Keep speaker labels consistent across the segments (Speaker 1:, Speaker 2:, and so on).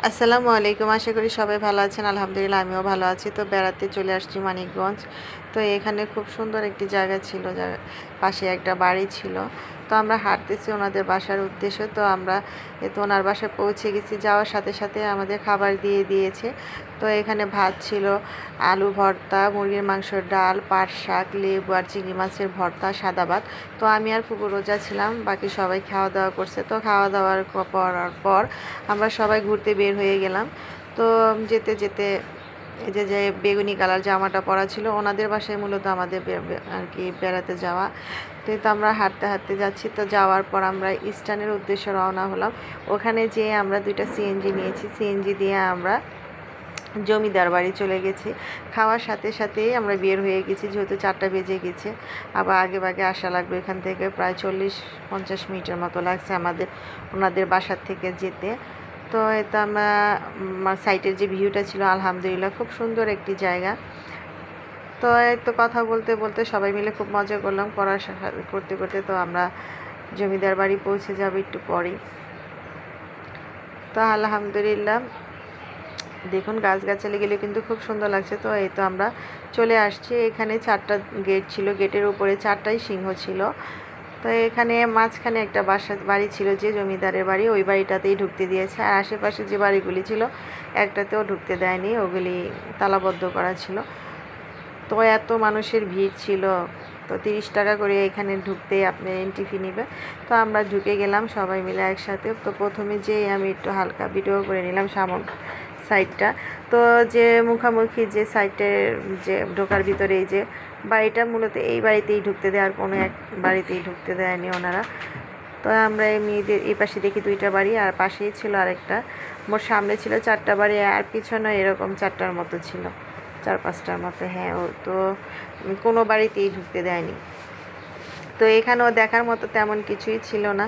Speaker 1: আসসালামু আলাইকুম। আশা করি সবাই ভালো আছেন। আলহামদুলিল্লাহ আমিও ভালো আছি। তো বেড়াতে চলে আসছি মানিকগঞ্জ। তো এখানে খুব সুন্দর একটি জায়গা ছিল, যার পাশে একটা বাড়ি ছিল। তো আমরা হাঁটতেছি ওনাদের বাসার উদ্দেশ্যে। তো আমরা ওনার বাসায় পৌঁছে গেছি। যাওয়ার সাথে সাথে আমাদের খাবার দিয়ে দিয়েছে। তো এখানে ভাত ছিল, আলু ভর্তা, মুরগির মাংসের ডাল, পাট শাক, লেবু আর চিংড়ি মাছের ভর্তা, সাদা ভাত। তো আমি আর ফুপু রোজা ছিলাম, বাকি সবাই খাওয়া দাওয়া করছে। তো খাওয়া দাওয়ার করার পর আমরা সবাই ঘুরতে বের হয়ে গেলাম। তো যেতে যেতে এই যে বেগুনি কালার জামাটা পরা ছিল, ওনাদের বাসায় মূলত আমাদের আর কি বেড়াতে যাওয়া। তো আমরা হাঁটতে হাঁটতে যাচ্ছি। তো যাওয়ার পর আমরা ইস্টার্নের উদ্দেশ্যে রওনা হলাম। ওখানে যেয়ে আমরা 2টা সিএনজি নিয়েছি। সিএনজি দিয়ে আমরা জমিদার বাড়ি চলে গেছি। খাওয়ার সাথে সাথেই আমরা বের হয়ে গেছি, যেহেতু 4টা বেজে গেছে। আবার আগে ভাগে আসা লাগবে, এখান থেকে প্রায় 40-50 মিনিটের মতো লাগছে আমাদের ওনাদের বাসার থেকে যেতে। তো এটা আমরা সাইটের যে ভিউটা ছিল, আলহামদুলিল্লাহ খুব সুন্দর একটি জায়গা। তো এই তো কথা বলতে বলতে সবাই মিলে খুব মজা করলাম, করতে করতে তো আমরা জমিদার বাড়ি পৌঁছে যাব একটু পরেই। তো আলহামদুলিল্লাহ দেখুন গাছগাছালি গেলে কিন্তু খুব সুন্দর লাগছে। তো এই তো আমরা চলে আসছি। এখানে 4টা গেট ছিল, গেটের উপরে 4টাই সিংহ ছিল। তো এখানে মাঝখানে একটা বাড়ি ছিল, যে জমিদারের বাড়ি, ওই বাড়িটাতেই ঢুকতে দিয়েছে। আর আশেপাশে যে বাড়িগুলি ছিল একটাতেও ঢুকতে দেয়নি, ওগুলি তালাবদ্ধ করা ছিল। তো এত মানুষের ভিড় ছিল। তো 30 টাকা করে এখানে ঢুকতে আপনি এন্ট্রি ফি নেবে। তো আমরা ঢুকে গেলাম সবাই মিলে একসাথে। তো প্রথমে যেই আমি একটু হালকা ভিডিও করে নিলাম সাইডটা। তো যে মুখামুখি যে সাইডের যে ঢোকার ভিতরে এই যে বাড়িটা, মূলত এই বাড়িতেই ঢুকতে দেয়, আর কোনো এক বাড়িতেই ঢুকতে দেয়নি ওনারা। তো আমরা মেয়েদের এই পাশে দেখি 2টা বাড়ি, আর পাশেই ছিল আরেকটা। মোট সামনে ছিল 4টা বাড়ি, আর পিছনে এরকম 4টার মতো ছিল, 4-5টার মতো। হ্যাঁ, ও তো কোনো বাড়িতেই ঢুকতে দেয়নি। তো এখানেও দেখার মতো তেমন কিছুই ছিল না।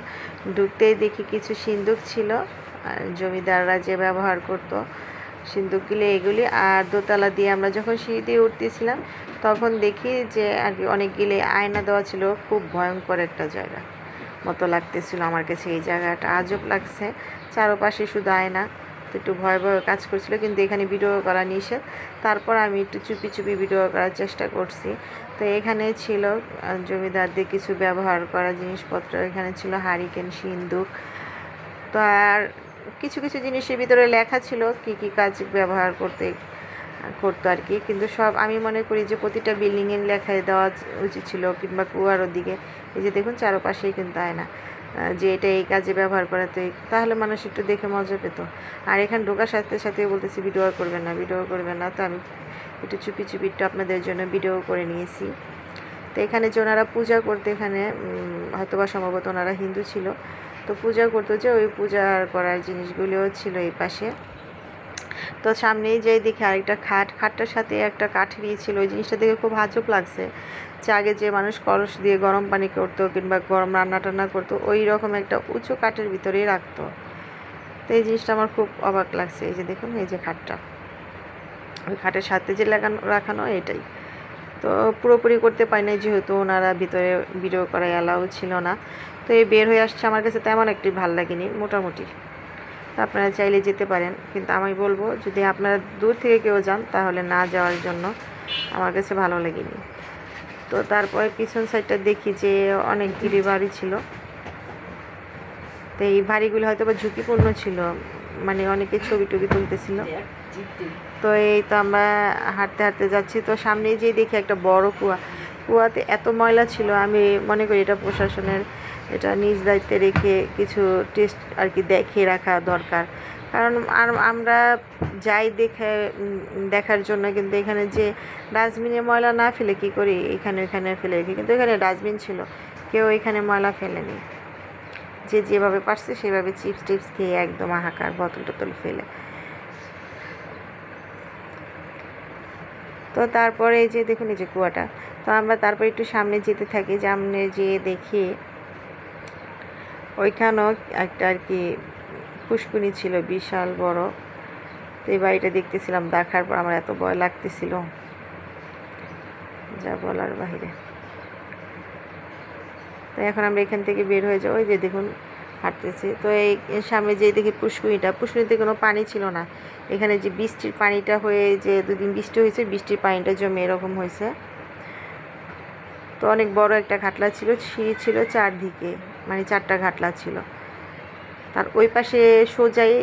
Speaker 1: ঢুকতেই দেখি কিছু সিন্দুক ছিল, আর জমিদাররা যে ব্যবহার করতো সিন্দুকগুলি এগুলি। আর দোতলা দিয়ে আমরা যখন সিঁড়ি দিয়ে উঠতেছিলাম, তখন দেখি যে আর কি অনেকগুলি আয়না দেওয়া ছিল। খুব ভয়ঙ্কর একটা জায়গা মতো লাগতেছিল আমার কাছে এই জায়গাটা, আজব লাগছে। চারপাশে শুধু আয়না, তো একটু ভয় ভয় কাজ করছিল। কিন্তু এখানে ভিডিও করা নিষেধ। তারপর আমি একটু চুপি চুপি ভিডিও করার চেষ্টা করছি। তো এখানে ছিল জমিদারদের কিছু ব্যবহার করা জিনিসপত্র। এখানে ছিল হারিকেন, সিন্দুক। তো আর কিছু কিছু জিনিসের ভিতরে লেখা ছিল কি কি কাজ ব্যবহার করতো আর কি। কিন্তু সব আমি মনে করি যে প্রতিটা বিল্ডিংয়ের লেখায় দেওয়া উচিত ছিল, কিংবা কুয়ার ওদিকে। এই যে দেখুন চারপাশেই কিন্তু আয়না, যে এটা এই কাজে ব্যবহার করা, তো তাহলে মানুষ একটু দেখে মজা পেত। আর এখানে ঢোকার সাথে সাথে বলতেছি ভিডিও করবেন না, ভিডিও করবেন না। তো আমি একটু চুপি চুপি একটু আপনাদের জন্য ভিডিও করে নিয়েছি। তো এখানে যে ওনারা পূজা করতে, এখানে হয়তোবা সম্ভবত ওনারা হিন্দু ছিল, তো পূজা করতো, যে ওই পূজা করার জিনিসগুলিও ছিল এই পাশে। তো সামনেই যেই দেখি আরেকটা খাটটার সাথে একটা কাঠেরই ছিল। ওই জিনিসটা দেখে খুব আজব লাগছে, যে আগে যে মানুষ কলস দিয়ে গরম পানি করতো কিংবা গরম রান্না টান্না করতো, ওই রকম একটা উঁচু কাঠের ভিতরেই রাখতো। তো এই জিনিসটা আমার খুব অবাক লাগছে। এই যে দেখুন, এই যে খাটটা, ওই খাটের সাথে যে রাখানো এটাই। তো পুরোপুরি করতে পারি নাই, যেহেতু ওনারা ভিতরে ভিডিও করা অ্যালাউ ছিল না। তো এই বের হয়ে আসছে, আমার কাছে তেমন একটি ভালো লাগেনি মোটামুটি। তো আপনারা চাইলে যেতে পারেন, কিন্তু আমি বলবো যদি আপনারা দূর থেকে কেউ যান তাহলে না যাওয়ার জন্য, আমার কাছে ভালো লাগেনি। তো তারপরে পিছন সাইডটা দেখি যে অনেকগুলি বাড়ি ছিল। তো এই বাড়িগুলি হয়তো বা ঝুঁকিপূর্ণ ছিল, মানে অনেকে ছবি টবি তুলতেছিল। তো এই তো আমরা হাঁটতে হাঁটতে যাচ্ছি। তো সামনেই যেয়ে দেখি একটা বড় কুয়াতে এত ময়লা ছিল। আমি মনে করি এটা প্রশাসনের, এটা নিজ দায়িত্বে রেখে কিছু টেস্ট আর কি দেখিয়ে রাখা দরকার। কারণ আর আমরা যাই দেখার জন্য, কিন্তু এখানে যে ডাস্টবিনে ময়লা না ফেলে কী করি, এখানে ফেলে রেখে। কিন্তু এখানে ডাস্টবিন ছিল, কেউ এখানে ময়লা ফেলেনি। যে যেভাবে পারছে সেভাবে চিপস টিপস খেয়ে একদম হাহাকার, বোতল টোতল ফেলে। তো তারপরে এই যে দেখুন, এই যে কুয়াটা। তো আমরা তারপর একটু সামনে যেতে থাকি, সামনে যেয়ে দেখি ওইখানেও একটা আর কি পুষ্কুনি ছিল, বিশাল বড়। তো এই বাড়িটা দেখতেছিলাম, দেখার পর আমার এত ভয় লাগতেছিল, যা বলার বাহিরে। তো এখন আমরা এখান থেকে বের হয়ে যাই। ওই যে দেখুন হাঁটতেছি। তো এই সামনে যেই দেখি পুষ্করিণীতে কোনো পানি ছিল না। এখানে যে বৃষ্টির পানিটা হয়ে যে 2 দিন বৃষ্টি হয়েছে, বৃষ্টির পানিটা জমে এরকম হয়েছে। তো অনেক বড় একটা ঘাটলা ছিল, সিঁড়ি ছিল চারদিকে, মানে 4টা ঘাটলা ছিল। তার ওই পাশে সোজাই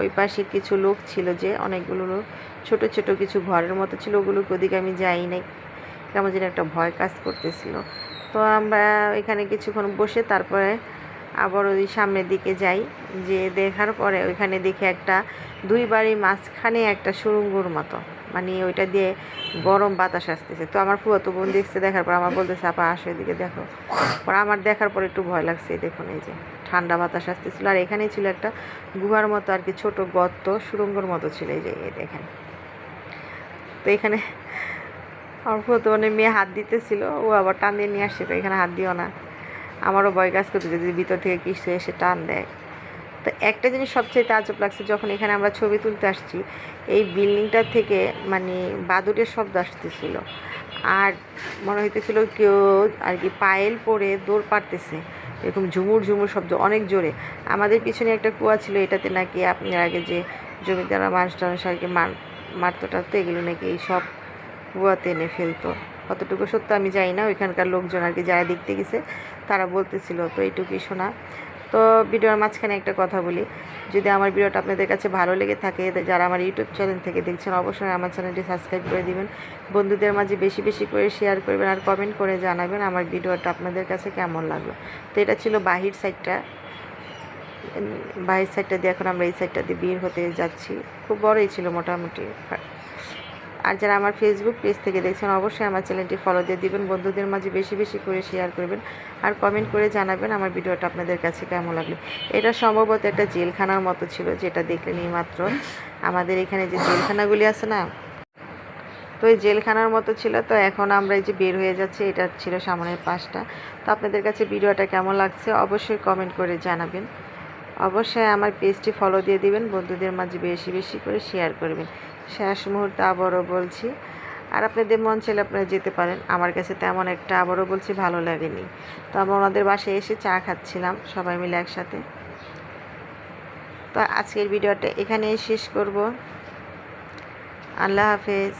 Speaker 1: ওই পাশে কিছু লোক ছিল, যে অনেকগুলো লোক, ছোট ছোট কিছু ঘরের মতো ছিল, ওগুলোকে ওদিকে আমি যাই নাই, কেমন যেন একটা ভয় কাজ করতেছিল। তো আমরা এখানে কিছুক্ষণ বসে তারপরে আবার ওই সামনের দিকে যাই, যে দেখার পরে ওইখানে দেখে একটা 2 বাড়ির মাঝখানে একটা সুড়ঙ্গর মতো, মানে ওইটা দিয়ে গরম বাতাস আসতেছে। তো আমার ফুফাতো বোন দেখছে, দেখার পর আমার বলতেছে আপা আসো এদিকে দেখো। পর আমার দেখার পর একটু ভয় লাগছে, দেখুন এই যে ঠান্ডা বাতাস আসতেছিল। আর এখানেই ছিল একটা গুহার মতো আর কি, ছোট গর্ত সুড়ঙ্গর মতো ছিল, এই যে দেখেন। তো এখানে আমার ফুফাতো বোনের মেয়ে হাত দিতেছিল, ও আবার টান দিয়ে নিয়ে আসছে, তো এখানে হাত দিও না। আমারও ভয় কাজ করতে যদি ভিতর থেকে কিছু এসে টান দেয়। তো একটা জিনিস সবচেয়ে তাজ্জব লাগছে, যখন এখানে আমরা ছবি তুলতে আসছি, এই বিল্ডিংটা থেকে মানে বাদুড়ের শব্দ আসতেছিল, আর মনে হইতেছিল কেউ আর কি পায়েল পরে দৌড় পারতেছে, এরকম ঝুমুর ঝুমুর শব্দ অনেক জোরে। আমাদের পিছনে একটা কুয়া ছিল, এটাতে নাকি আপনার আগে যে জমিদাররা মানুষ টানুষ আর কি মারতো টারতো, এগুলো নাকি এই সব কুয়াতে এনে ফেলতো। কতটুকু সত্য আমি জানি না, ওইখানকার লোকজন আর কি যারা দেখতে গেছে তারা বলতেছিল। তো এইটুকুই শোনা। তো ভিডিওর মাঝখানে একটা কথা বলি, যদি আমার ভিডিওটা আপনাদের কাছে ভালো লেগে থাকে, যারা আমার ইউটিউব চ্যানেল থেকে দেখছেন, অবশ্যই আমার চ্যানেলটি সাবস্ক্রাইব করে দিবেন, বন্ধুদের মাঝে বেশি বেশি করে শেয়ার করবেন, আর কমেন্ট করে জানাবেন আমার ভিডিওটা আপনাদের কাছে কেমন লাগলো। তো এটা ছিল বাহির সাইডটা দিয়ে এখন আমরা এই সাইডটা দিয়ে বের হতে যাচ্ছি। খুব বড়ই ছিল মোটামুটি। আর যারা আমার ফেসবুক পেজ থেকে দেখছেন, অবশ্যই আমার চ্যানেলটি ফলো দিয়ে দিবেন, বন্ধুদের মাঝে বেশি বেশি করে শেয়ার করবেন, আর কমেন্ট করে জানাবেন আমার ভিডিওটা আপনাদের কাছে কেমন লাগলো। এটা সম্ভবত একটা জেলখানার মতো ছিল, যেটা দেখলেন এই মাত্র। আমাদের এখানে যে জেলখানাগুলি আছে না, তো এই জেলখানার মতো ছিল। তো এখন আমরা এই যে বের হয়ে যাচ্ছি, এটা ছিল সামনের পাশটা। তো আপনাদের কাছে ভিডিওটা কেমন লাগছে অবশ্যই কমেন্ট করে জানাবেন, অবশ্যই আমার পেজটি ফলো দিয়ে দিবেন, বন্ধুদের মাঝে বেশি বেশি করে শেয়ার করবেন। শেষ মুহূর্তে আবারও বলছি, আর আপনাদের মন চাইলে আপনারা যেতে পারেন, আমার কাছে তেমন একটা আবারও বলছি ভালো লাগেনি। তো আমরা ওনাদের বাসায় এসে চা খাচ্ছিলাম সবাই মিলে একসাথে। তো আজকের ভিডিওটা এখানেই শেষ করব। আল্লাহ হাফেজ।